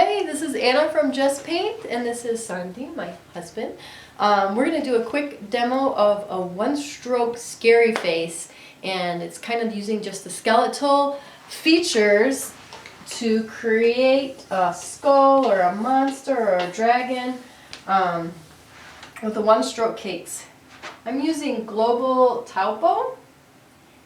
Hey, this is Anna from JestPaint, and this is Sandy, my husband. We're going to do a quick demo of a one-stroke scary face, and it's kind of using just the skeletal features to create a skull or a monster or a dragon with the one-stroke cakes. I'm using Global Taupo,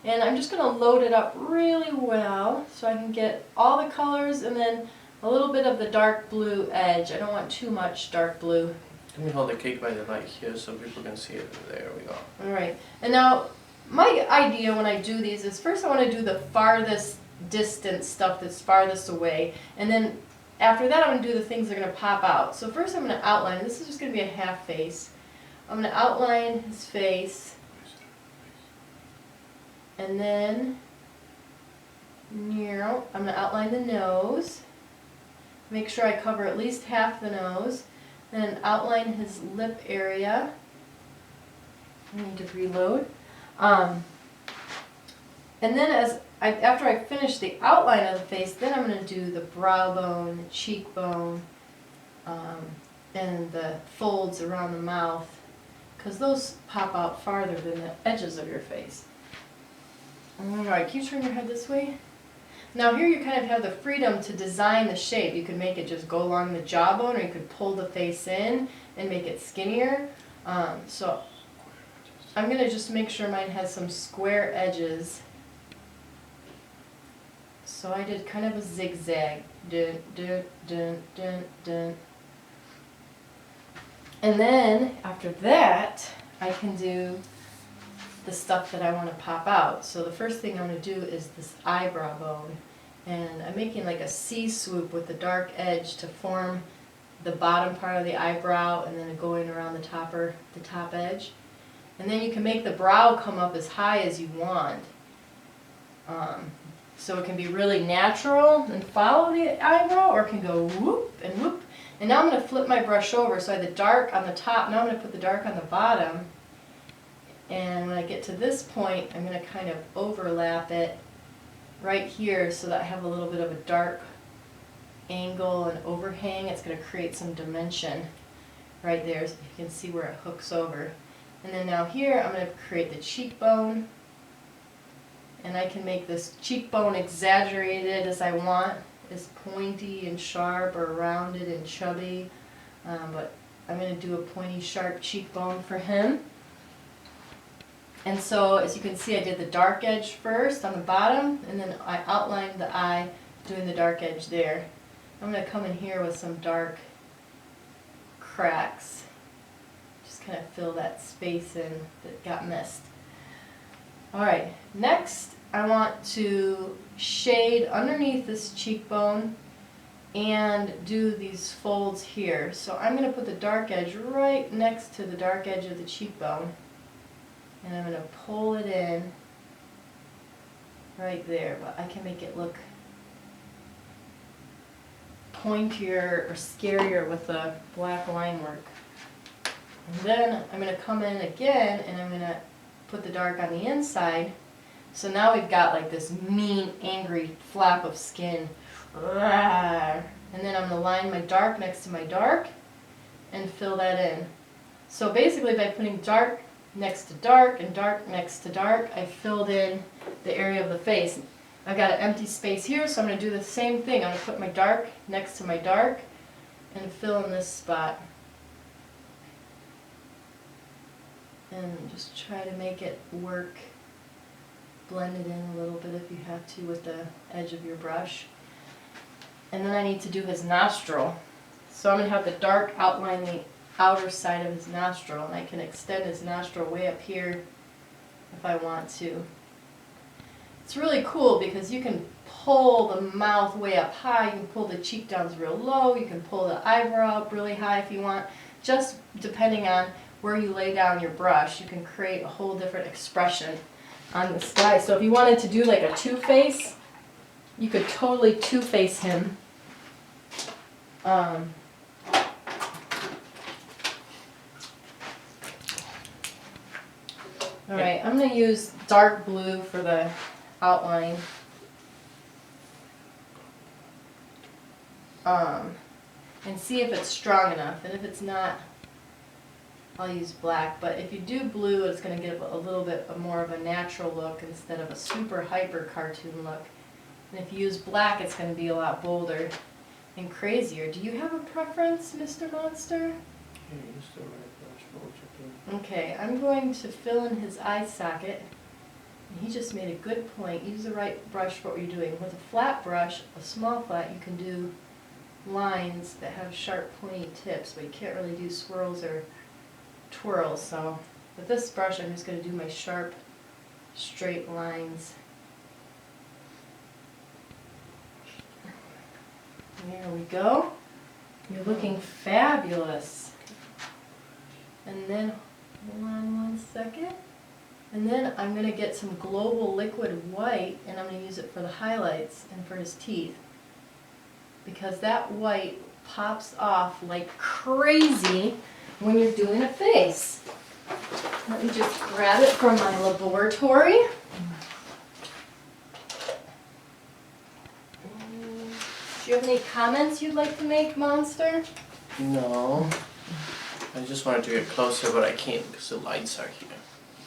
and I'm just going to load it up really well so I can get all the colors and then a little bit of the dark blue edge. I don't want too much dark blue. Let me hold the cake by the light here so people can see it. There we go. Alright, and now my idea when I do these is first I want to do the farthest distance stuff that's farthest away, and then after that I'm going to do the things that are going to pop out. So first I'm going to outline, this is just going to be a half face. I'm going to outline his face, and then I'm going to outline the nose. Make sure I cover at least half the nose. Then outline his lip area. I need to reload. And then after I finish the outline of the face, then I'm going to do the brow bone, the cheekbone, and the folds around the mouth, because those pop out farther than the edges of your face. Alright, can you turn your head this way? Now here you kind of have the freedom to design the shape. You can make it just go along the jawbone, or you could pull the face in and make it skinnier. So I'm going to just make sure mine has some square edges. So I did kind of a zigzag. Dun, dun, dun, dun, dun. And then after that, I can do the stuff that I want to pop out. So the first thing I'm going to do is this eyebrow bone, and I'm making like a C swoop with the dark edge to form the bottom part of the eyebrow, and then going around the top edge. And then you can make the brow come up as high as you want, so it can be really natural and follow the eyebrow, or it can go whoop and whoop. And now I'm going to flip my brush over, so I have the dark on the top, now I'm going to put the dark on the bottom. And when I get to this point, I'm going to kind of overlap it right here so that I have a little bit of a dark angle and overhang. It's going to create some dimension right there so you can see where it hooks over. And then now here I'm going to create the cheekbone. And I can make this cheekbone exaggerated as I want, as pointy and sharp or rounded and chubby. But I'm going to do a pointy, sharp cheekbone for him. And so, as you can see, I did the dark edge first on the bottom, and then I outlined the eye doing the dark edge there. I'm going to come in here with some dark cracks. Just kind of fill that space in that got missed. Alright, next I want to shade underneath this cheekbone and do these folds here. So I'm going to put the dark edge right next to the dark edge of the cheekbone. And I'm going to pull it in right there, but I can make it look pointier or scarier with the black line work. And then I'm going to come in again and I'm going to put the dark on the inside. So now we've got like this mean, angry flap of skin. And then I'm going to line my dark next to my dark and fill that in. So basically by putting dark next to dark and dark next to dark, I filled in the area of the face. I've got an empty space here, so I'm going to do the same thing. I'm going to put my dark next to my dark and fill in this spot. And just try to make it work. Blend it in a little bit if you have to with the edge of your brush. And then I need to do his nostril. So I'm going to have the dark outline the outer side of his nostril, and I can extend his nostril way up here if I want to. It's really cool because you can pull the mouth way up high, you can pull the cheek down real low, you can pull the eyebrow up really high if you want. Just depending on where you lay down your brush, you can create a whole different expression on this guy. So if you wanted to do like a two-face, you could totally two-face him. Alright, I'm going to use dark blue for the outline. and see if it's strong enough. And if it's not, I'll use black. But if you do blue, it's going to give a little bit more of a natural look instead of a super hyper cartoon look. And if you use black, it's going to be a lot bolder and crazier. Do you have a preference, Mr. Monster? Yeah, use the right brush for what you're doing. Okay, I'm going to fill in his eye socket. And he just made a good point. Use the right brush for what you're doing. With a flat brush, a small flat, you can do lines that have sharp pointy tips, but you can't really do swirls or twirls. So with this brush, I'm just going to do my sharp, straight lines. There we go. You're looking fabulous. And then, hold on one second. And then I'm going to get some Global Liquid White, and I'm going to use it for the highlights and for his teeth. Because that white pops off like crazy when you're doing a face. Let me just grab it from my laboratory. Do you have any comments you'd like to make, Monster? No. I just wanted to get closer, but I can't because the lights are here.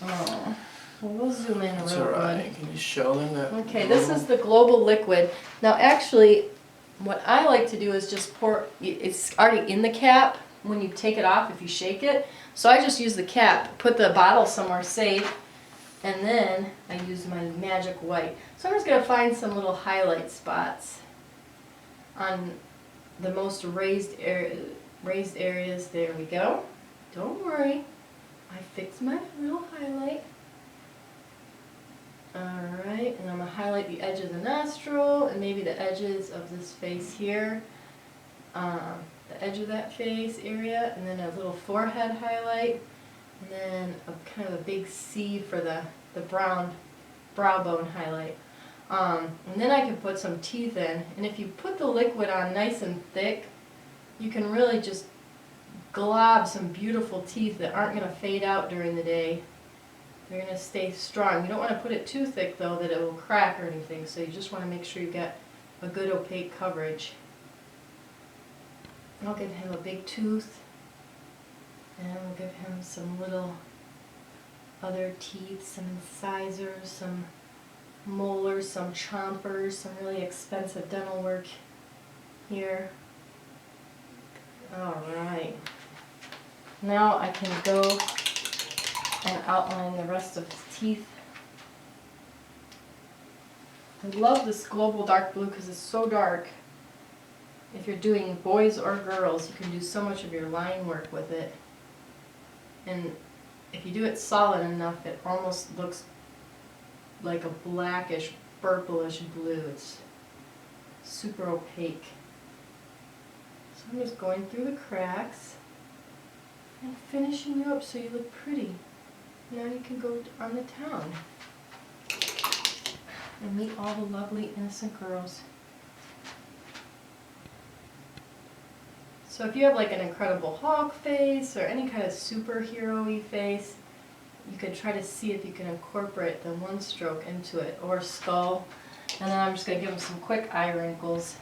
Oh, well, we'll zoom in a It's little alright. bit. Can you show them that? Okay, this is the Global Liquid. Now actually, what I like to do is just pour, it's already in the cap when you take it off if you shake it. So I just use the cap, put the bottle somewhere safe, and then I use my magic white. So I'm just going to find some little highlight spots on the most raised areas. There we go. Don't worry. I fixed my little highlight. Alright, and I'm going to highlight the edge of the nostril and maybe the edges of this face here. The edge of that face area, and then a little forehead highlight, and then a kind of a big C for the brow bone highlight. And then I can put some teeth in, and if you put the liquid on nice and thick, you can really just glob some beautiful teeth that aren't going to fade out during the day. They're going to stay strong. You don't want to put it too thick though that it will crack or anything, so you just want to make sure you get a good opaque coverage. I'll give him a big tooth, and we'll give him some little other teeth, some incisors, some molars, some chompers, some really expensive dental work here. Alright, now I can go and outline the rest of his teeth. I love this Global Dark Blue because it's so dark. If you're doing boys or girls, you can do so much of your line work with it. And if you do it solid enough, it almost looks like a blackish, purplish blue. It's super opaque. So I'm just going through the cracks and finishing you up so you look pretty. Now you can go on the town and meet all the lovely, innocent girls. So if you have like an Incredible Hulk face or any kind of superhero-y face, you could try to see if you can incorporate the one stroke into it, or skull. And then I'm just going to give him some quick eye wrinkles.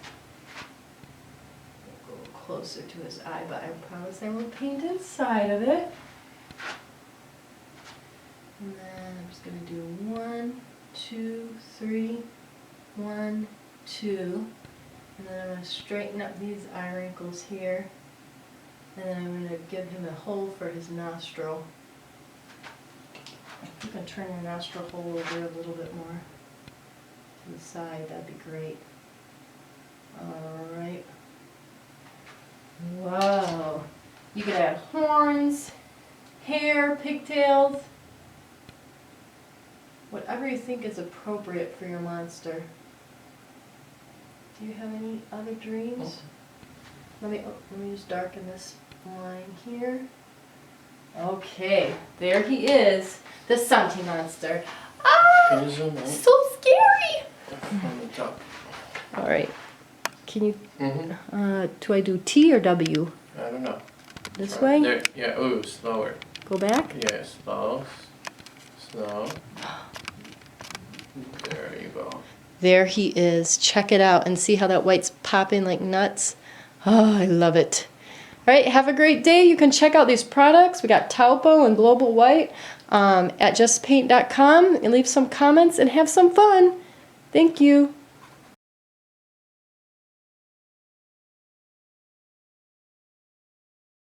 Go a little closer to his eye, but I promise I won't paint inside of it. And then I'm just going to do 1, 2, 3, 1, 2. And then I'm going to straighten up these eye wrinkles here. And then I'm going to give him a hole for his nostril. If you can turn your nostril hole over a little bit more to the side, that'd be great. Alright. Wow. You could add horns, hair, pigtails, whatever you think is appropriate for your monster. Do you have any other dreams? Let me just darken this line here. Okay, there he is, the Santi monster. Ah, Can you zoom in? so scary. From the top. All right, can you? Mm-hmm. Do I do T or W? I don't know. This way? There. Yeah. Ooh, slower. Go back. Yeah, slow. Slow. There you go. There he is. Check it out and see how that white's popping like nuts. Oh, I love it. All right, have a great day. You can check out these products. We got Taupo and Global White at JestPaint.com, and leave some comments and have some fun. Thank you.